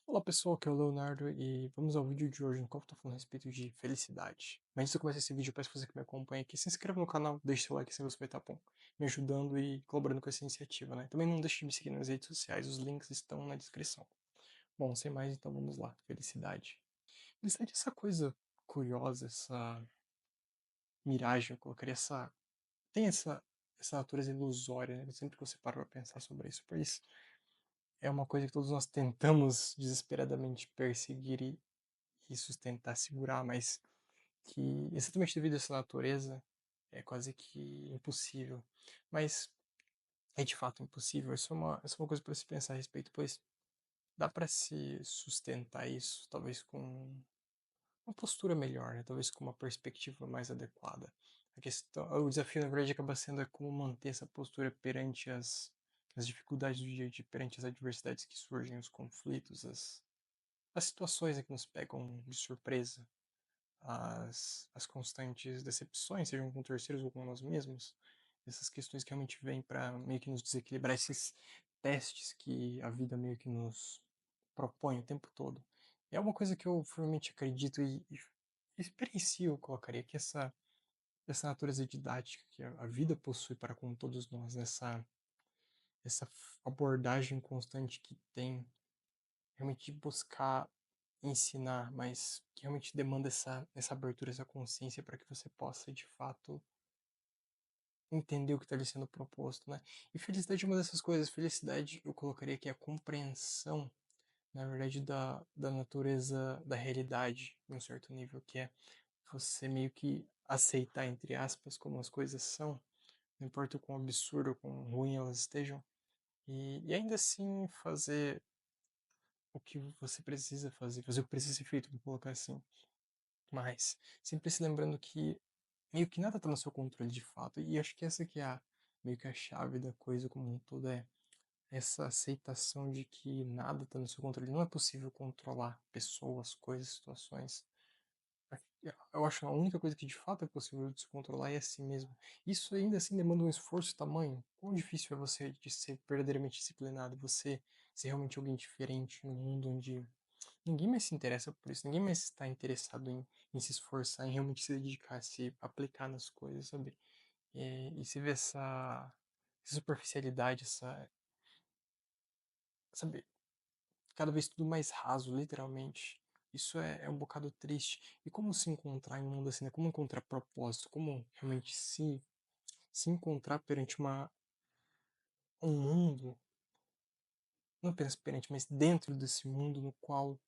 Olá pessoal, aqui é o Leonardo e vamos ao vídeo de hoje no qual eu tô falando a respeito de felicidade. Mas antes de eu começar esse vídeo, eu peço pra você que me acompanha aqui, se inscreva no canal, deixe seu like, se você vai estar bom, me ajudando e colaborando com essa iniciativa, né? Também não deixe de me seguir nas redes sociais, os links estão na descrição. Bom, sem mais, então vamos lá. Felicidade. Felicidade é essa coisa curiosa, essa miragem, eu colocaria essa... Tem essa natureza ilusória, né? Sempre que você para pra pensar sobre isso, pois é uma coisa que todos nós tentamos desesperadamente perseguir e sustentar, segurar, mas que exatamente devido a essa natureza é quase que impossível. Mas é de fato impossível. Isso é uma coisa para se pensar a respeito, pois dá para se sustentar isso, talvez com uma postura melhor, né? Talvez com uma perspectiva mais adequada. A questão, o desafio, na verdade, acaba sendo como manter essa postura perante as dificuldades do dia a dia, perante as adversidades que surgem, os conflitos, as situações, né, que nos pegam de surpresa, as constantes decepções, sejam com terceiros ou com nós mesmos, essas questões que realmente vêm para meio que nos desequilibrar, esses testes que a vida meio que nos propõe o tempo todo. É uma coisa que eu firmemente acredito e experiencio, eu colocaria, que essa natureza didática que a vida possui para com todos nós, essa abordagem constante que tem realmente de buscar ensinar, mas que realmente demanda essa abertura, essa consciência para que você possa, de fato, entender o que está lhe sendo proposto, né? E felicidade é uma dessas coisas. Felicidade, eu colocaria que é a compreensão, na verdade, da natureza da realidade, em um certo nível, que é você meio que aceitar, entre aspas, como as coisas são, não importa o quão absurdo ou quão ruim elas estejam, e ainda assim fazer o que você precisa fazer, fazer o que precisa ser feito, vou colocar assim. Mas sempre se lembrando que meio que nada está no seu controle de fato. E acho que essa que é meio que a chave da coisa como um todo, é essa aceitação de que nada está no seu controle. Não é possível controlar pessoas, coisas, situações. Eu acho que a única coisa que de fato é possível de se controlar é a si mesmo. Isso ainda assim demanda um esforço tamanho. Quão difícil é você de ser verdadeiramente disciplinado, você ser realmente alguém diferente no mundo onde ninguém mais se interessa por isso, ninguém mais está interessado em se esforçar, em realmente se dedicar, se aplicar nas coisas, sabe? E se vê essa superficialidade, sabe, cada vez tudo mais raso, literalmente. Isso é um bocado triste. E como se encontrar em um mundo assim, né? Como encontrar propósito? Como realmente se encontrar perante um mundo, não apenas perante, mas dentro desse mundo no qual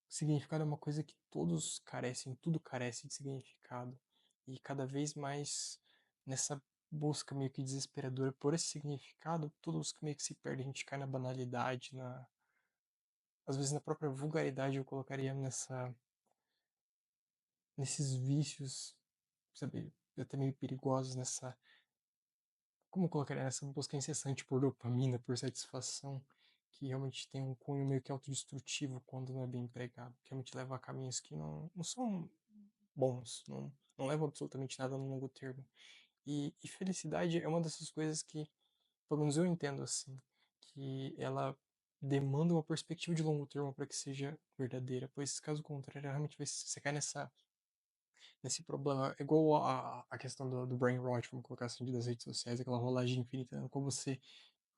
significado é uma coisa que todos carecem, tudo carece de significado. E cada vez mais nessa busca meio que desesperadora por esse significado, todos meio que se perdem, a gente cai na banalidade, às vezes na própria vulgaridade eu colocaria nesses vícios, sabe, até meio perigosos como eu colocaria, nessa busca incessante por dopamina, por satisfação, que realmente tem um cunho meio que autodestrutivo quando não é bem empregado, que realmente leva a caminhos que não são bons, não levam absolutamente nada no longo termo. E felicidade é uma dessas coisas que, pelo menos eu entendo assim, que ela demanda uma perspectiva de longo termo para que seja verdadeira, pois caso contrário, realmente você cai nesse problema. É igual a questão do brain rot, vamos colocar assim, das redes sociais, aquela rolagem infinita, né? Como você,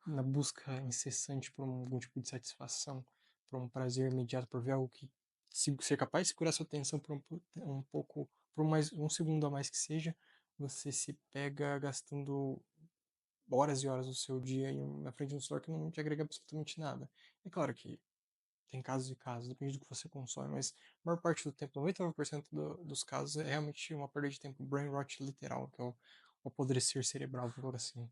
na busca incessante por algum tipo de satisfação, por um prazer imediato, por ver algo que ser capaz de segurar sua atenção por um pouco, por mais um segundo a mais que seja, você se pega gastando horas e horas do seu dia na frente de um celular que não te agrega absolutamente nada. É claro que tem casos e casos, depende do que você consome, mas a maior parte do tempo, 99% dos casos, é realmente uma perda de tempo, brain rot literal, que é o apodrecer cerebral, vou colocar assim,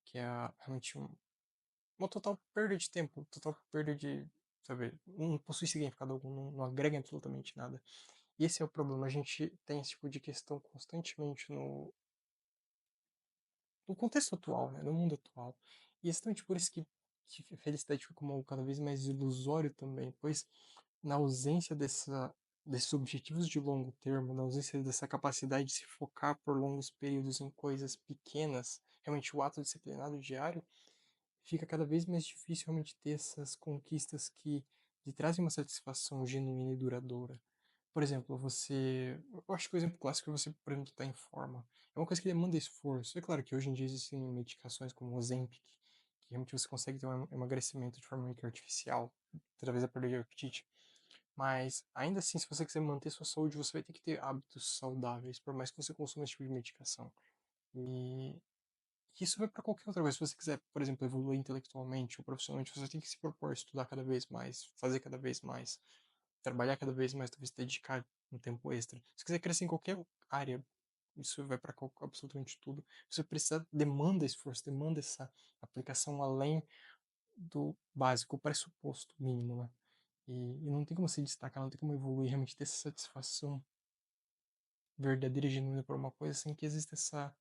que é realmente uma total perda de tempo, total perda de, sabe, não possui significado algum, não agrega absolutamente nada. E esse é o problema, a gente tem esse tipo de questão constantemente no contexto atual, né, no mundo atual. E é exatamente por isso que a felicidade fica como algo cada vez mais ilusório também, pois na ausência desses objetivos de longo termo, na ausência dessa capacidade de se focar por longos períodos em coisas pequenas, realmente o ato disciplinado diário, fica cada vez mais difícil realmente ter essas conquistas que lhe trazem uma satisfação genuína e duradoura. Por exemplo, eu acho que o exemplo clássico é você, por exemplo, estar em forma. É uma coisa que demanda esforço. É claro que hoje em dia existem medicações como o Ozempic, que realmente você consegue ter um emagrecimento de forma meio que artificial, através da perda de apetite. Mas, ainda assim, se você quiser manter sua saúde, você vai ter que ter hábitos saudáveis, por mais que você consuma esse tipo de medicação. E isso vai para qualquer outra coisa. Se você quiser, por exemplo, evoluir intelectualmente ou profissionalmente, você tem que se propor a estudar cada vez mais, fazer cada vez mais, trabalhar cada vez mais, talvez se dedicar um tempo extra. Se quiser crescer em qualquer área, isso vai para absolutamente tudo. Você precisa, demanda esforço, demanda essa aplicação além do básico, o pressuposto mínimo, né? E não tem como se destacar, não tem como evoluir, realmente ter essa satisfação verdadeira e genuína por uma coisa sem que exista essa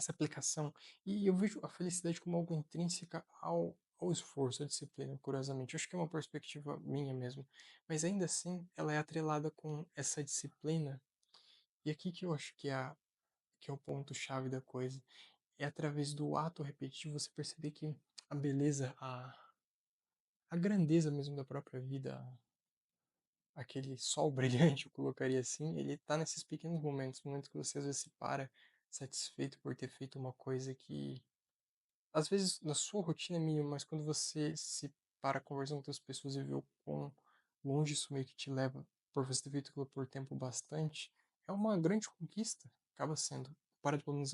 aplicação. E eu vejo a felicidade como algo intrínseca ao esforço, à disciplina, curiosamente. Eu acho que é uma perspectiva minha mesmo. Mas ainda assim, ela é atrelada com essa disciplina. E aqui que eu acho que é o ponto-chave da coisa. É através do ato repetitivo você perceber que a beleza, a grandeza mesmo da própria vida, aquele sol brilhante, eu colocaria assim, ele tá nesses pequenos momentos, momentos que você às vezes se para satisfeito por ter feito uma coisa que às vezes na sua rotina é mínima, mas quando você se para conversando com outras pessoas e vê o quão longe isso meio que te leva por você ter feito aquilo por tempo bastante, é uma grande conquista, acaba sendo, para pelo menos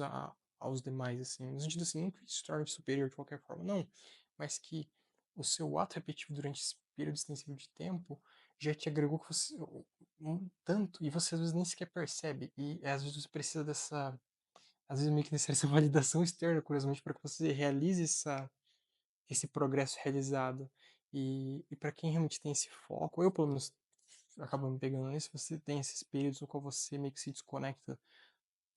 aos demais, assim, no sentido assim, não que se torne superior de qualquer forma, não, mas que o seu ato repetitivo durante esse período extensivo de tempo já te agregou que você, um tanto, e você às vezes nem sequer percebe, e às vezes você precisa dessa às vezes meio que necessária essa validação externa, curiosamente, para que você realize esse progresso realizado. E para quem realmente tem esse foco, eu pelo menos acabo me pegando nisso, você tem esses períodos no qual você meio que se desconecta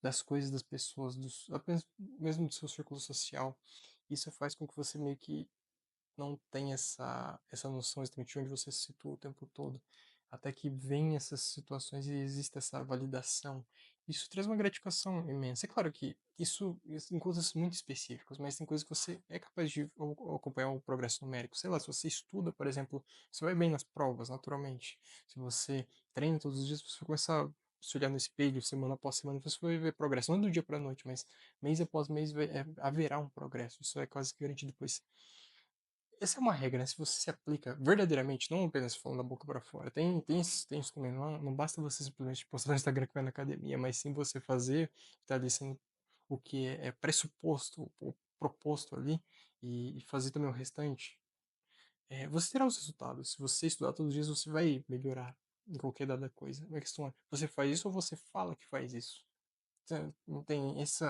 das coisas, das pessoas, apenas mesmo do seu círculo social. Isso faz com que você meio que não tem essa noção exatamente de onde você se situa o tempo todo. Até que vem essas situações e existe essa validação. Isso traz uma gratificação imensa. É claro que isso em coisas muito específicas, mas tem coisas que você é capaz de acompanhar o progresso numérico. Sei lá, se você estuda, por exemplo, você vai bem nas provas, naturalmente. Se você treina todos os dias, você vai começar a se olhar no espelho semana após semana, você vai ver progresso. Não é do dia para a noite, mas mês após mês haverá um progresso. Isso é quase que garantido, pois essa é uma regra, né? Se você se aplica verdadeiramente, não apenas falando da boca para fora, tem isso também, não basta você simplesmente postar no Instagram que vai na academia, mas sim você fazer, tá ali sendo o que é pressuposto, o proposto ali, e fazer também o restante, você terá os resultados. Se você estudar todos os dias, você vai melhorar em qualquer dada coisa. A questão é, você faz isso ou você fala que faz isso? Não tem esse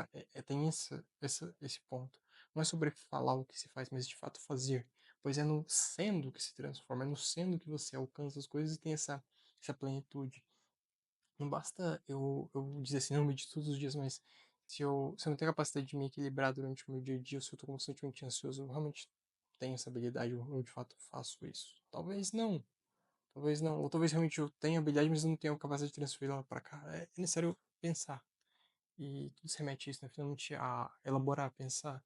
ponto. Não é sobre falar o que se faz, mas de fato fazer. Pois é no sendo que se transforma, é no sendo que você alcança as coisas e tem essa plenitude. Não basta eu dizer assim, não, medito todos os dias, mas se eu não tenho capacidade de me equilibrar durante o meu dia a dia, se eu estou constantemente ansioso, eu realmente tenho essa habilidade, eu de fato faço isso. Talvez não, ou talvez realmente eu tenha habilidade, mas eu não tenho capacidade de transferir ela para cá. É necessário pensar. E tudo se remete a isso, né? Finalmente a elaborar, a pensar,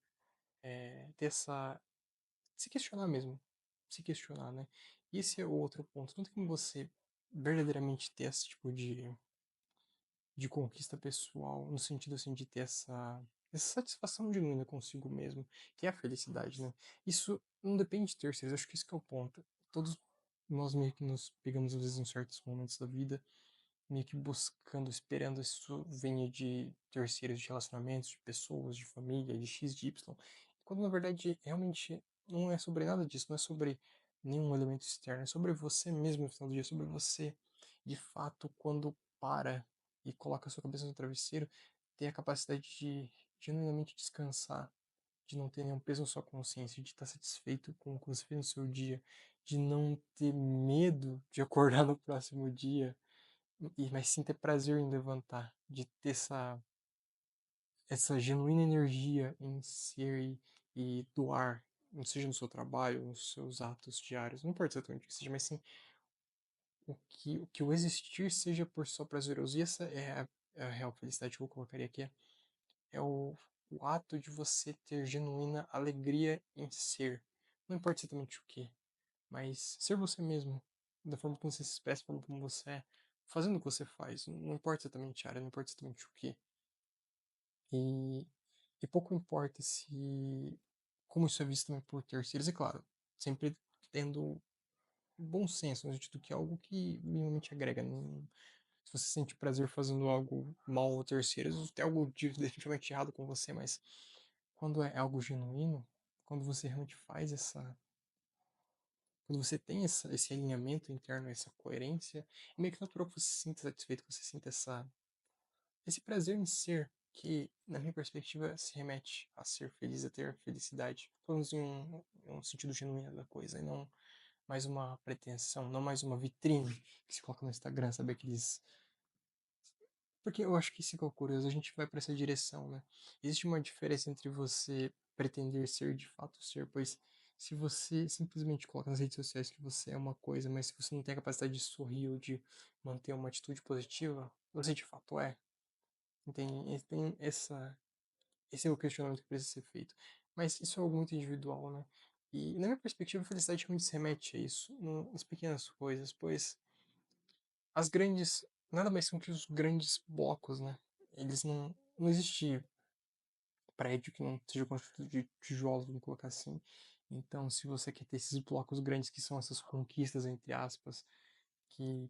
ter essa. Se questionar mesmo. Se questionar, né? E esse é o outro ponto. Não tem como você verdadeiramente ter esse tipo de conquista pessoal, no sentido assim de ter essa satisfação genuína consigo mesmo, que é a felicidade, né? Isso não depende de terceiros, acho que isso que é o ponto. Todos nós meio que nos pegamos às vezes em certos momentos da vida meio que buscando, esperando isso venha de terceiros, de relacionamentos, de pessoas, de família, de X, de Y. Quando na verdade realmente não é sobre nada disso, não é sobre nenhum elemento externo, é sobre você mesmo no final do dia, é sobre você, de fato, quando para e coloca a sua cabeça no travesseiro, ter a capacidade de genuinamente descansar, de não ter nenhum peso na sua consciência, de estar satisfeito com o que você fez no seu dia, de não ter medo de acordar no próximo dia, mas sim ter prazer em levantar, de ter essa genuína energia em ser e doar, não seja no seu trabalho, nos seus atos diários, não importa exatamente o que seja, mas sim o que o existir seja por só prazeroso. E essa é a real felicidade que eu colocaria aqui, é o o ato de você ter genuína alegria em ser. Não importa exatamente o que, mas ser você mesmo, da forma como você se expressa, da forma como você é, fazendo o que você faz. Não importa exatamente a área, não importa exatamente o que. E, e pouco importa se como isso é visto também por terceiros, e claro, sempre tendo bom senso, no sentido que é algo que minimamente agrega. Não, se você sente prazer fazendo algo mal a terceiros, tem algo definitivamente errado com você, mas quando é algo genuíno, quando você realmente faz essa. Quando você tem esse alinhamento interno, essa coerência, é meio que natural que você se sinta satisfeito, que você sinta esse prazer em ser, que, na minha perspectiva, se remete a ser feliz, a ter felicidade. Pelo menos em um sentido genuíno da coisa, e não mais uma pretensão, não mais uma vitrine que se coloca no Instagram, sabe? Aqueles. Porque eu acho que isso que é o curioso, a gente vai para essa direção, né? Existe uma diferença entre você pretender ser de fato ser, pois se você simplesmente coloca nas redes sociais que você é uma coisa, mas se você não tem a capacidade de sorrir ou de manter uma atitude positiva, você de fato é. Tem esse é o questionamento que precisa ser feito. Mas isso é algo muito individual, né? E na minha perspectiva, a felicidade realmente se remete a isso, nas pequenas coisas, pois as grandes, nada mais são que os grandes blocos, né? Eles não existe prédio que não seja construído de tijolos, vamos colocar assim. Então, se você quer ter esses blocos grandes que são essas conquistas, entre aspas, que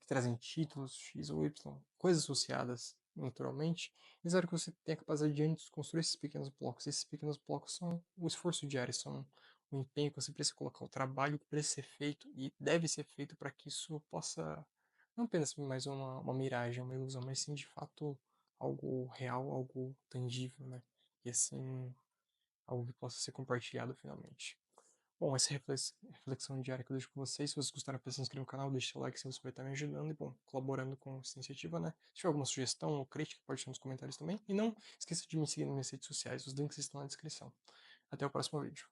trazem títulos X ou Y, coisas associadas naturalmente, necessário que você tenha a capacidade de antes construir esses pequenos blocos. Esses pequenos blocos são o esforço diário, são o empenho que você precisa colocar, o trabalho que precisa ser feito e deve ser feito para que isso possa não apenas ser mais uma miragem, uma ilusão, mas sim de fato algo real, algo tangível, né? E assim, algo que possa ser compartilhado finalmente. Bom, essa reflexão diária que eu deixo com vocês. Se vocês gostaram, se inscreva no canal, deixe seu like se você vai estar me ajudando e, bom, colaborando com essa iniciativa, né? Se tiver alguma sugestão ou crítica, pode deixar nos comentários também. E não esqueça de me seguir nas minhas redes sociais, os links estão na descrição. Até o próximo vídeo.